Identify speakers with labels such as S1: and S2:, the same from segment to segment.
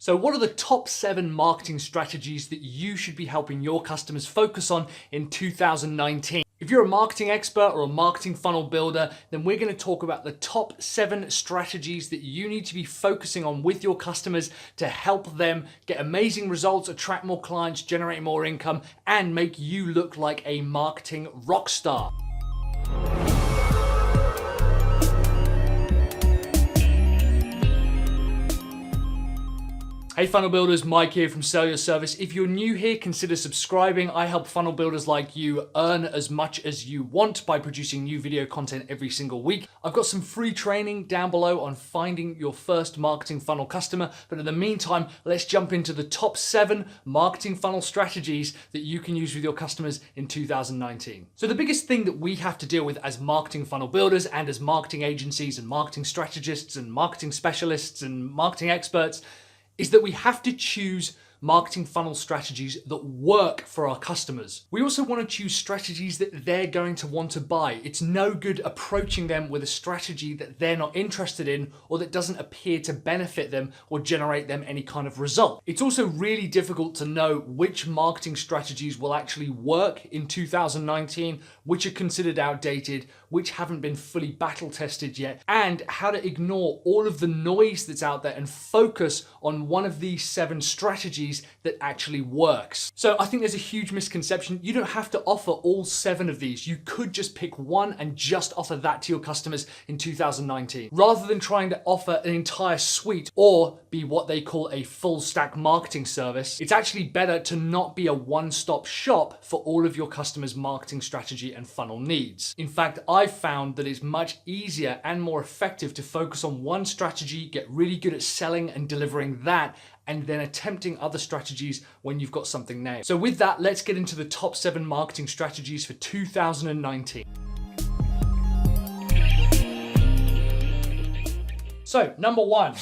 S1: So what are the top 7 marketing strategies that you should be helping your customers focus on in 2019? If you're a marketing expert or a marketing funnel builder, then we're going to talk about the top 7 strategies that you need to be focusing on with your customers to help them get amazing results, attract more clients, generate more income, and make you look like a marketing rock star. Hey funnel builders, Mike here from Sell Your Service. If you're new here, consider subscribing. I help funnel builders like you earn as much as you want by producing new video content every single week. I've got some free training down below on finding your first marketing funnel customer. But in the meantime, let's jump into the top 7 marketing funnel strategies that you can use with your customers in 2019. So the biggest thing that we have to deal with as marketing funnel builders and as marketing agencies and marketing strategists and marketing specialists and marketing experts is that we have to choose marketing funnel strategies that work for our customers. We also want to choose strategies that they're going to want to buy. It's no good approaching them with a strategy that they're not interested in or that doesn't appear to benefit them or generate them any kind of result. It's also really difficult to know which marketing strategies will actually work in 2019, which are considered outdated, which haven't been fully battle tested yet, and how to ignore all of the noise that's out there and focus on one of these 7 strategies that actually works. So I think there's a huge misconception. You don't have to offer all 7 of these. You could just pick one and just offer that to your customers in 2019, rather than trying to offer an entire suite or be what they call a full stack marketing service. It's actually better to not be a one-stop shop for all of your customers' marketing strategy and funnel needs. In fact, I've found that it's much easier and more effective to focus on one strategy, get really good at selling and delivering that, and then attempting other strategies when you've got something nailed. So with that, let's get into the top 7 marketing strategies for 2019. So number 1,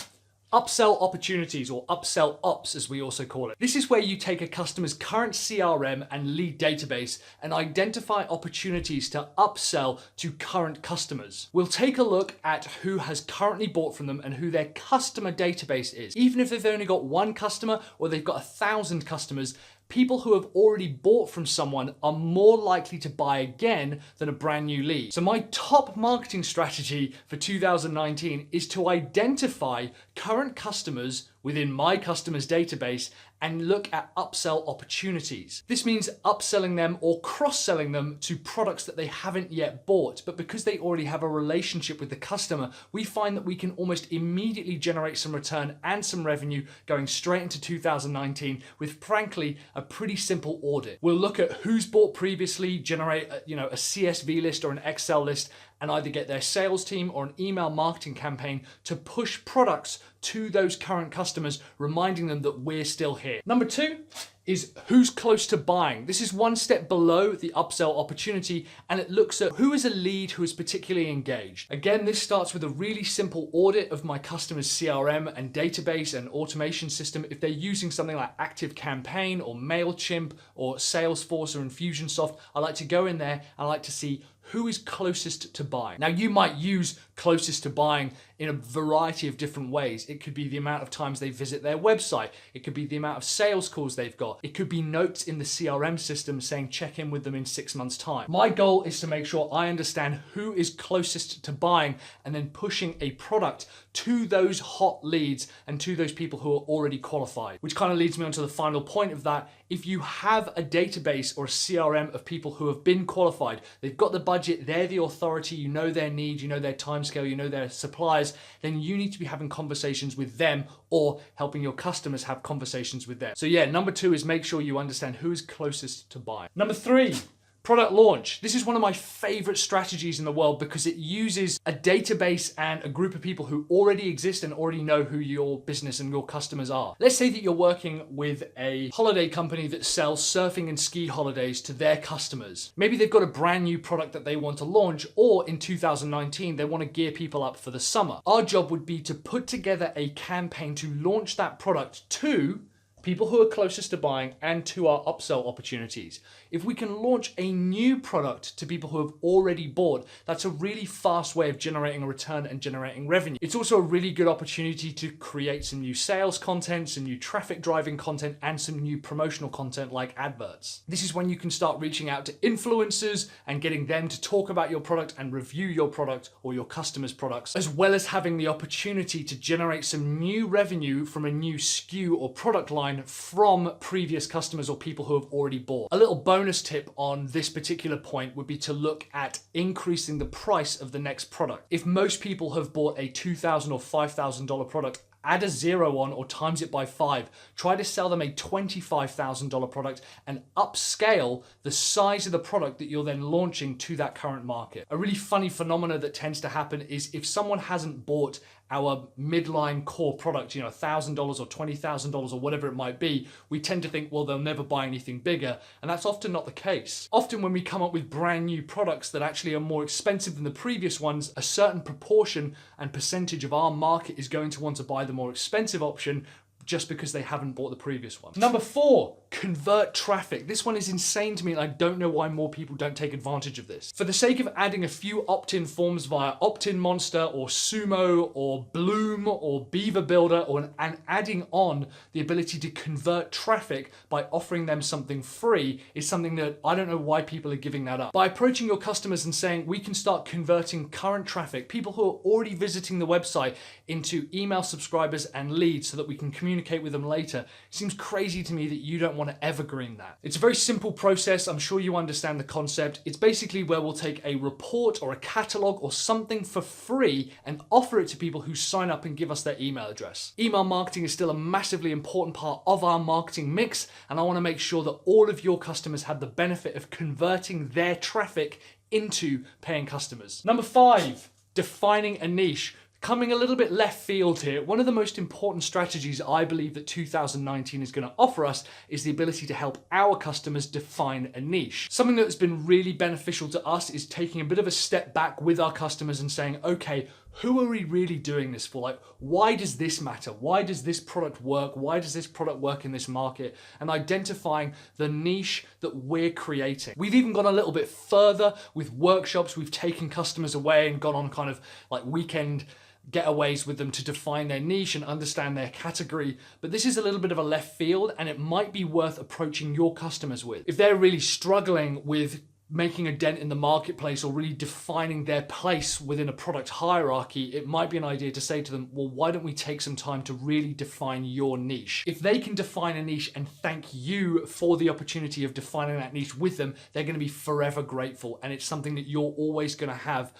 S1: upsell opportunities, or upsell ops as we also call it. This is where you take a customer's current CRM and lead database and identify opportunities to upsell to current customers. We'll take a look at who has currently bought from them and who their customer database is. Even if they've only got 1 customer or they've got 1,000 customers, people who have already bought from someone are more likely to buy again than a brand new lead. So my top marketing strategy for 2019 is to identify current customers within my customers database and look at upsell opportunities. This means upselling them or cross-selling them to products that they haven't yet bought, but because they already have a relationship with the customer, we find that we can almost immediately generate some return and some revenue going straight into 2019 with, frankly, a pretty simple audit. We'll look at who's bought previously, generate a CSV list or an Excel list, and either get their sales team or an email marketing campaign to push products to those current customers, reminding them that we're still here. Number 2 is who's close to buying. This is one step below the upsell opportunity, and it looks at who is a lead who is particularly engaged. Again, this starts with a really simple audit of my customer's CRM and database and automation system. If they're using something like ActiveCampaign or MailChimp or Salesforce or Infusionsoft, I like to go in there and I like to see who is closest to buying. Now, you might use closest to buying in a variety of different ways. It could be the amount of times they visit their website. It could be the amount of sales calls they've got. It could be notes in the CRM system saying check in with them in 6 months' time. My goal is to make sure I understand who is closest to buying and then pushing a product to those hot leads and to those people who are already qualified. Which kind of leads me on to the final point of that. If you have a database or a CRM of people who have been qualified, they've got the budget, they're the authority, you know their needs, you know their timescale, you know their suppliers, then you need to be having conversations with them or helping your customers have conversations with them. So yeah, number 2 is make sure you understand who is closest to buy. Number 3, product launch. This is one of my favorite strategies in the world because it uses a database and a group of people who already exist and already know who your business and your customers are. Let's say that you're working with a holiday company that sells surfing and ski holidays to their customers. Maybe they've got a brand new product that they want to launch, or in 2019, they want to gear people up for the summer. Our job would be to put together a campaign to launch that product to people who are closest to buying, and to our upsell opportunities. If we can launch a new product to people who have already bought, that's a really fast way of generating a return and generating revenue. It's also a really good opportunity to create some new sales content, some new traffic driving content, and some new promotional content like adverts. This is when you can start reaching out to influencers and getting them to talk about your product and review your product or your customers' products, as well as having the opportunity to generate some new revenue from a new SKU or product line from previous customers or people who have already bought. A little bonus tip on this particular point would be to look at increasing the price of the next product. If most people have bought a $2,000 or $5,000 product, add a 0 on or times it by 5. Try to sell them a $25,000 product and upscale the size of the product that you're then launching to that current market. A really funny phenomena that tends to happen is if someone hasn't bought our midline core product, $1,000 or $20,000 or whatever it might be, we tend to think, well, they'll never buy anything bigger. And that's often not the case. Often when we come up with brand new products that actually are more expensive than the previous ones, a certain proportion and percentage of our market is going to want to buy the more expensive option just because they haven't bought the previous one. Number 4, convert traffic. This one is insane to me and I don't know why more people don't take advantage of this. For the sake of adding a few opt-in forms via Opt-in Monster or Sumo or Bloom or Beaver Builder and adding on the ability to convert traffic by offering them something free is something that I don't know why people are giving that up. By approaching your customers and saying we can start converting current traffic, people who are already visiting the website, into email subscribers and leads so that we can communicate with them later, it seems crazy to me that you don't want to evergreen that. It's a very simple process. I'm sure you understand the concept. It's basically where we'll take a report or a catalog or something for free and offer it to people who sign up and give us their email address. Email marketing is still a massively important part of our marketing mix, and I want to make sure that all of your customers have the benefit of converting their traffic into paying customers. Number 5, defining a niche. Coming a little bit left field here, one of the most important strategies I believe that 2019 is going to offer us is the ability to help our customers define a niche. Something that's been really beneficial to us is taking a bit of a step back with our customers and saying, okay, who are we really doing this for? Like, why does this matter? Why does this product work? Why does this product work in this market? And identifying the niche that we're creating. We've even gone a little bit further with workshops. We've taken customers away and gone on kind of like weekend getaways with them to define their niche and understand their category. But this is a little bit of a left field and it might be worth approaching your customers with. If they're really struggling with making a dent in the marketplace or really defining their place within a product hierarchy, it might be an idea to say to them, well, why don't we take some time to really define your niche? If they can define a niche and thank you for the opportunity of defining that niche with them, they're going to be forever grateful. And it's something that you're always going to have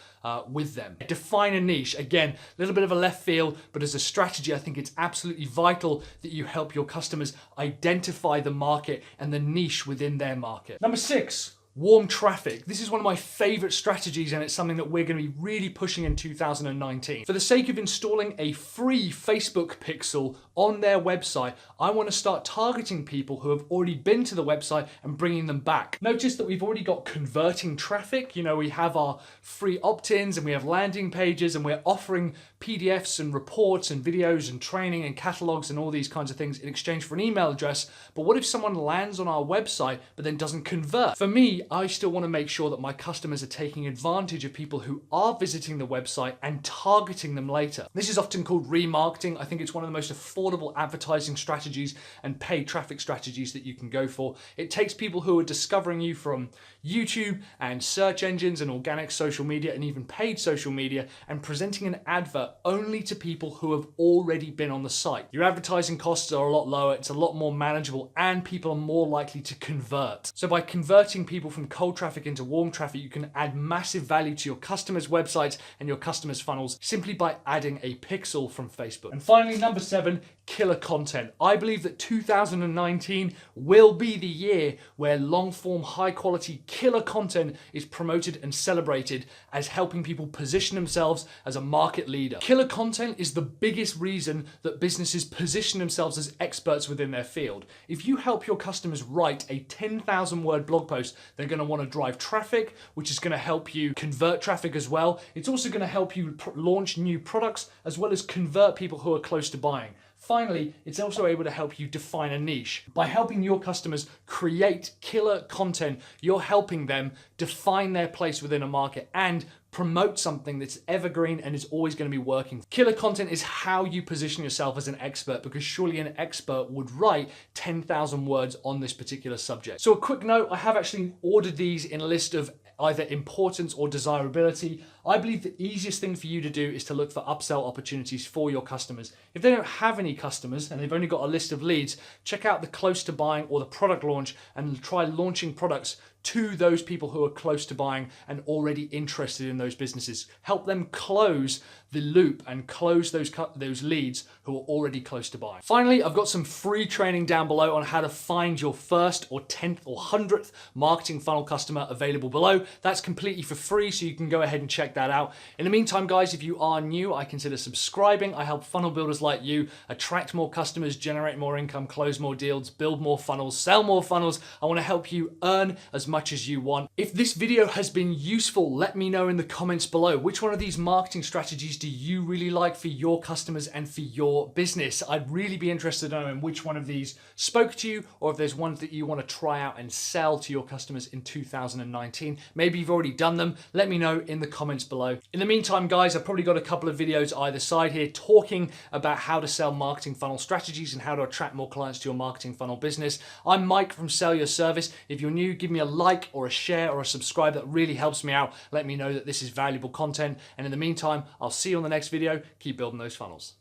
S1: with them. Define a niche. Again, a little bit of a left field, but as a strategy, I think it's absolutely vital that you help your customers identify the market and the niche within their market. Number 6, warm traffic. This is one of my favorite strategies and it's something that we're going to be really pushing in 2019. For the sake of installing a free Facebook pixel on their website, I want to start targeting people who have already been to the website and bringing them back. Notice that we've already got converting traffic. We have our free opt-ins and we have landing pages and we're offering PDFs and reports and videos and training and catalogs and all these kinds of things in exchange for an email address. But what if someone lands on our website but then doesn't convert? For me, I still want to make sure that my customers are taking advantage of people who are visiting the website and targeting them later. This is often called remarketing. I think it's one of the most affordable advertising strategies and paid traffic strategies that you can go for. It takes people who are discovering you from YouTube and search engines and organic social media and even paid social media and presenting an advert only to people who have already been on the site. Your advertising costs are a lot lower, it's a lot more manageable, and people are more likely to convert. So by converting people from cold traffic into warm traffic, you can add massive value to your customers' websites and your customers' funnels simply by adding a pixel from Facebook. And finally, number 7, killer content. I believe that 2019 will be the year where long-form, high-quality killer content is promoted and celebrated as helping people position themselves as a market leader. Killer content is the biggest reason that businesses position themselves as experts within their field. If you help your customers write a 10,000-word blog post, they're going to want to drive traffic, which is going to help you convert traffic as well. It's also going to help you launch new products as well as convert people who are close to buying. Finally, it's also able to help you define a niche. By helping your customers create killer content, you're helping them define their place within a market and promote something that's evergreen and is always going to be working. Killer content is how you position yourself as an expert, because surely an expert would write 10,000 words on this particular subject. So a quick note, I have actually ordered these in a list of either importance or desirability. I believe the easiest thing for you to do is to look for upsell opportunities for your customers. If they don't have any customers and they've only got a list of leads, check out the close to buying or the product launch and try launching products to those people who are close to buying and already interested in those businesses. Help them close the loop and close those leads who are already close to buying. Finally, I've got some free training down below on how to find your first or 10th or 100th marketing funnel customer available below. That's completely for free, so you can go ahead and check that out. In the meantime, guys, if you are new, I consider subscribing. I help funnel builders like you attract more customers, generate more income, close more deals, build more funnels, sell more funnels. I want to help you earn as much as you want. If this video has been useful, let me know in the comments below. Which one of these marketing strategies do you really like for your customers and for your business? I'd really be interested in knowing which one of these spoke to you, or if there's ones that you want to try out and sell to your customers in 2019. Maybe you've already done them. Let me know in the comments below. In the meantime, guys, I've probably got a couple of videos either side here talking about how to sell marketing funnel strategies and how to attract more clients to your marketing funnel business. I'm Mike from Sell Your Service. If you're new, give me a like or a share or a subscribe. That really helps me out. Let me know that this is valuable content. And in the meantime, I'll see you on the next video. Keep building those funnels.